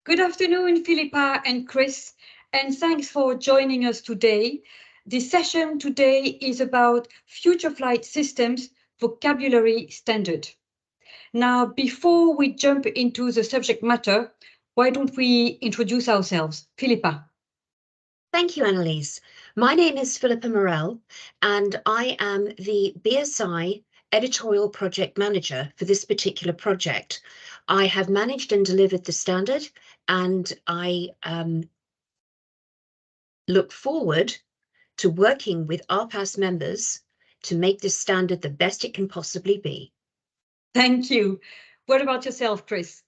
Good afternoon, Philippa and Chris, and thanks for joining us today. The session today is about future flight systems vocabulary standard. Now, before we jump into the subject matter, why don't we introduce ourselves? Philippa. Thank you, Annalise. My name is Philippa Morell, and I am the BSI editorial project manager for this particular project. I have managed and delivered the standard, and I look forward to working with ARPAS members to make this standard the best it can possibly be. Thank you. What about yourself, Chris?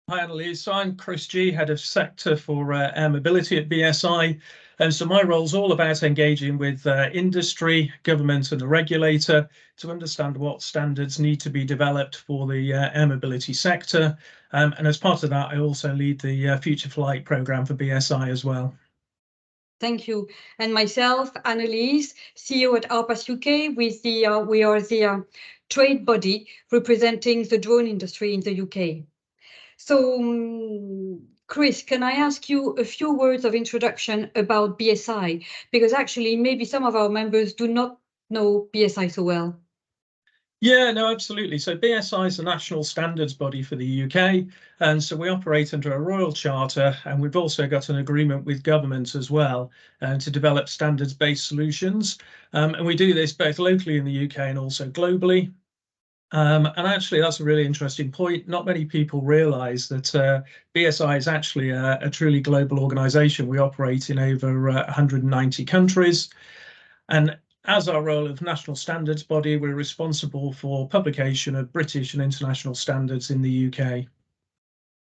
Hi, Annalise. So I'm Chris G, Head of Sector for Air Mobility at BSI. And so my role is all about engaging with industry, government and the regulator to understand what standards need to be developed for the air mobility sector. And as part of that, I also lead the Future Flight programme for BSI as well. Thank you. And myself, Annalise, CEO at ARPAS-UK, we are the trade body representing the drone industry in the UK. So, Chris, can I ask you a few words of introduction about BSI? Because actually, maybe some of our members do not know BSI so well. Yeah, no, absolutely. So BSI is the national standards body for the UK. And so we operate under a royal charter, and we've also got an agreement with government as well to develop standards-based solutions. And we do this both locally in the UK and also globally. And actually, that's a really interesting point. Not many people realise that BSI is actually a truly global organisation. We operate in over 190 countries. And as our role of national standards body, we're responsible for publication of British and international standards in the UK.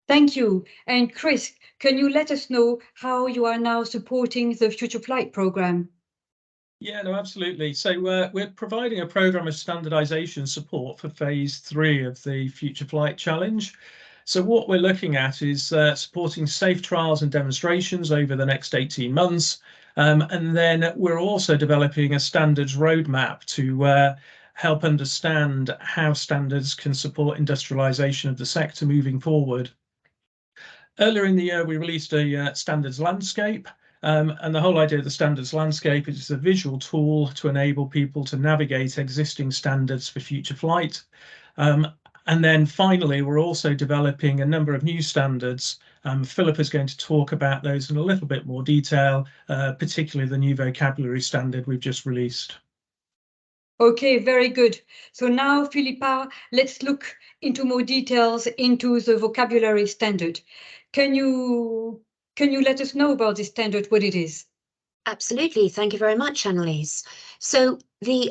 Thank you. And Chris, can you let us know how you are now supporting the Future Flight programme? Yeah, no, absolutely. So we're providing a programme of standardisation support for phase 3 of the Future Flight Challenge. So what we're looking at is supporting safe trials and demonstrations over the next 18 months. And then we're also developing a standards roadmap to help understand how standards can support industrialisation of the sector moving forward. Earlier in the year, we released a standards landscape. And the whole idea of the standards landscape is a visual tool to enable people to navigate existing standards for future flight. And then finally, we're also developing a number of new standards. Philip is going to talk about those in a little bit more detail, particularly the new vocabulary standard we've just released. Okay, very good. So now, Philippa, let's look into more details into the vocabulary standard. Can you let us know about this standard, what it is? Absolutely. Thank you very much, Annalise. So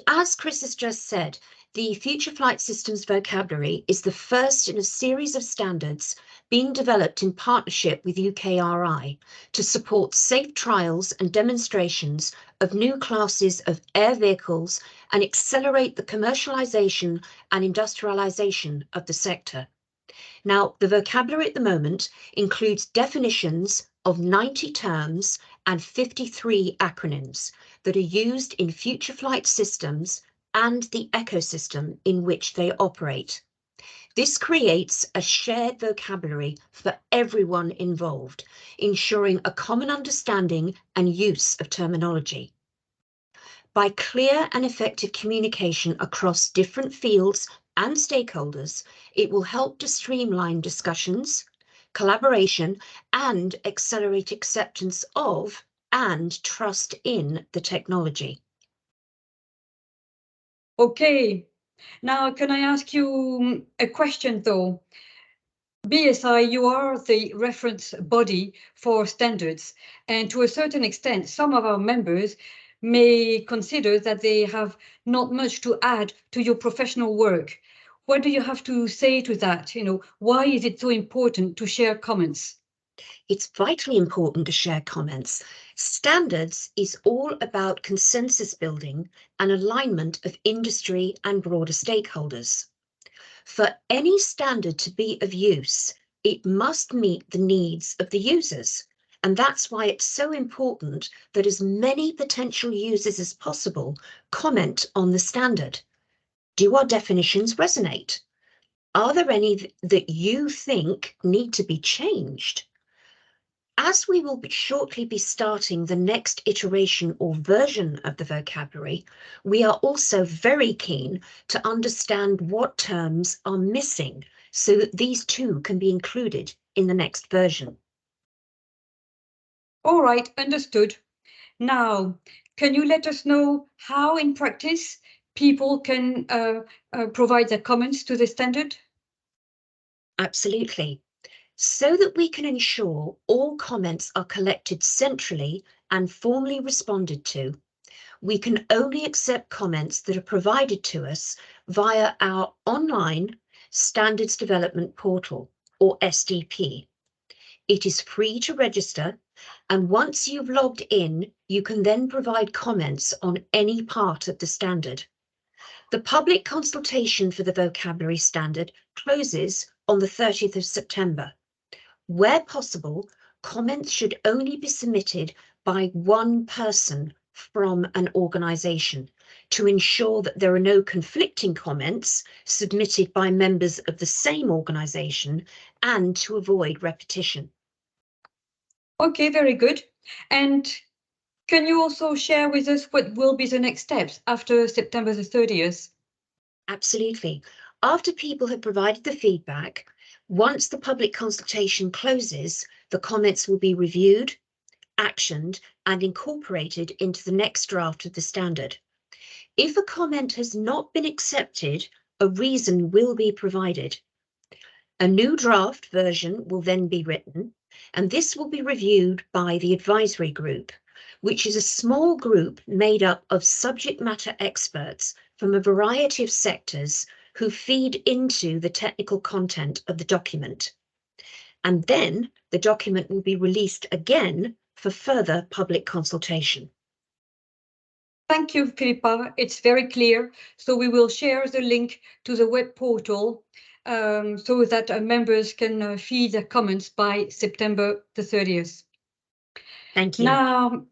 as Chris has just said, the Future Flight Systems vocabulary is the first in a series of standards being developed in partnership with UKRI to support safe trials and demonstrations of new classes of air vehicles and accelerate the commercialisation and industrialisation of the sector. Now, the vocabulary at the moment includes definitions of 90 terms and 53 acronyms that are used in future flight systems and the ecosystem in which they operate. This creates a shared vocabulary for everyone involved, ensuring a common understanding and use of terminology. By clear and effective communication across different fields and stakeholders, it will help to streamline discussions, collaboration, and accelerate acceptance of and trust in the technology. Okay, now can I ask you a question though? BSI, you are the reference body for standards, and to a certain extent, some of our members may consider that they have not much to add to your professional work. What do you have to say to that? Why is it so important to share comments? It's vitally important to share comments. Standards is all about consensus building and alignment of industry and broader stakeholders. For any standard to be of use, it must meet the needs of the users. And that's why it's so important that as many potential users as possible comment on the standard. Do our definitions resonate? Are there any that you think need to be changed? As we will shortly be starting the next iteration or version of the vocabulary, we are also very keen to understand what terms are missing so that these too can be included in the next version. All right, understood. Now, can you let us know how in practice people can provide their comments to the standard? Absolutely. So that we can ensure all comments are collected centrally and formally responded to, we can only accept comments that are provided to us via our online Standards Development Portal, or SDP. It is free to register, and once you've logged in, you can then provide comments on any part of the standard. The public consultation for the vocabulary standard closes on the 30th of September. Where possible, comments should only be submitted by one person from an organisation to ensure that there are no conflicting comments submitted by members of the same organisation and to avoid repetition. Okay, very good. And can you also share with us what will be the next steps after September the 30th? Absolutely. After people have provided the feedback, once the public consultation closes, the comments will be reviewed, actioned, and incorporated into the next draft of the standard. If a comment has not been accepted, a reason will be provided. A new draft version will then be written, and this will be reviewed by the advisory group, which is a small group made up of subject matter experts from a variety of sectors who feed into the technical content of the document. And then the document will be released again for further public consultation. Thank you, Philippa. It's very clear. So we will share the link to the web portal so that members can feed their comments by September the 30th. Thank you. Now,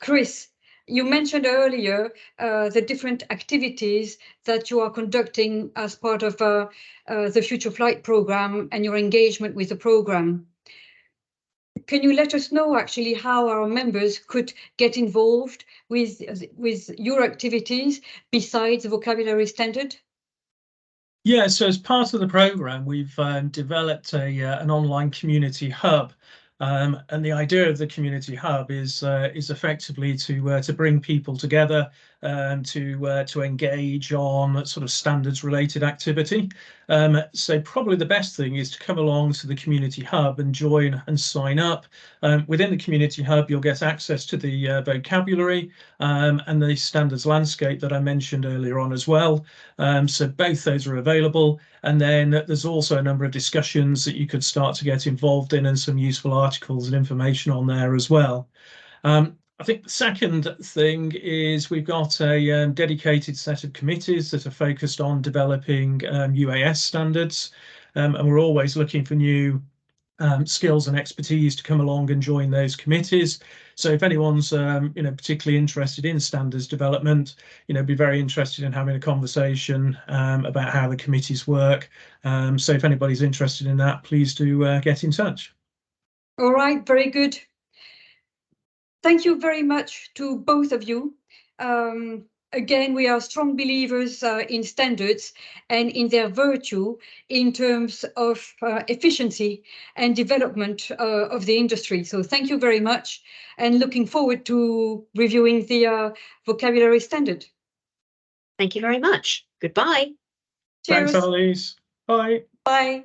Chris, you mentioned earlier the different activities that you are conducting as part of the Future Flight program and your engagement with the program. Can you let us know actually how our members could get involved with your activities besides the vocabulary standard? Yeah, so as part of the program, we've developed an online community hub. And the idea of the community hub is effectively to bring people together and to engage on sort of standards related activity. So probably the best thing is to come along to the community hub and join and sign up. Within the community hub, you'll get access to the vocabulary and the standards landscape that I mentioned earlier on as well. So both those are available. And then there's also a number of discussions that you could start to get involved in and some useful articles and information on there as well. I think the second thing is we've got a dedicated set of committees that are focused on developing UAS standards, and we're always looking for new skills and expertise to come along and join those committees. So if anyone's particularly interested in standards development, be very interested in having a conversation about how the committees work. So if anybody's interested in that, please do get in touch. All right, very good. Thank you very much to both of you. Again, we are strong believers in standards and in their virtue in terms of efficiency and development of the industry. So thank you very much, and looking forward to reviewing the vocabulary standard. Thank you very much. Goodbye. Cheers. Thanks, Annalise. Bye. Bye.